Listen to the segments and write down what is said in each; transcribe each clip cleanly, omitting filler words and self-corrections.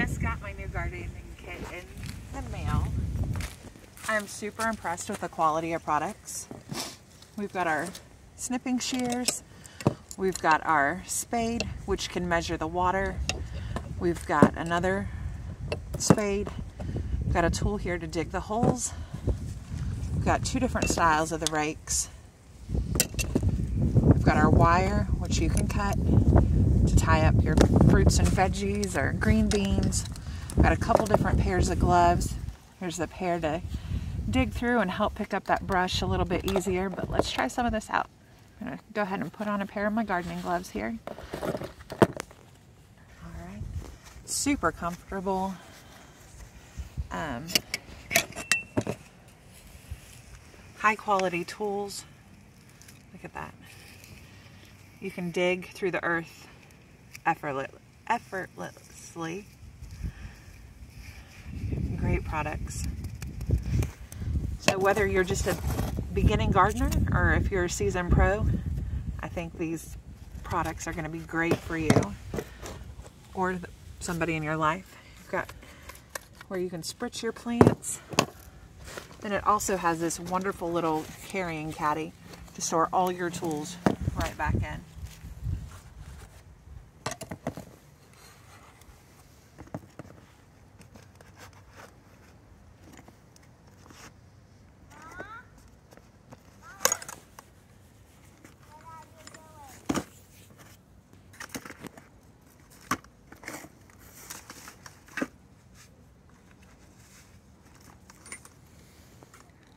just got my new gardening kit in the mail. I'm super impressed with the quality of products. We've got our snipping shears. We've got our spade, which can measure the water. We've got another spade. We've got a tool here to dig the holes. We've got two different styles of the rakes. We've got our wire, which you can cut to tie up your fruits and veggies or green beans. We've got a couple different pairs of gloves. Here's the pair to dig through and help pick up that brush a little bit easier, but let's try some of this out. I'm gonna go ahead and put on a pair of my gardening gloves here. All right, super comfortable. High quality tools. Look at that. You can dig through the earth effortlessly. Great products. So whether you're just a beginning gardener or if you're a seasoned pro, I think these products are going to be great for you or somebody in your life. You've got where you can spritz your plants. Then it also has this wonderful little carrying caddy to store all your tools right back in.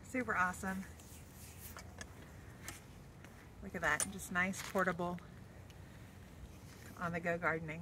Super awesome. Look at that, just nice, portable, on-the-go gardening.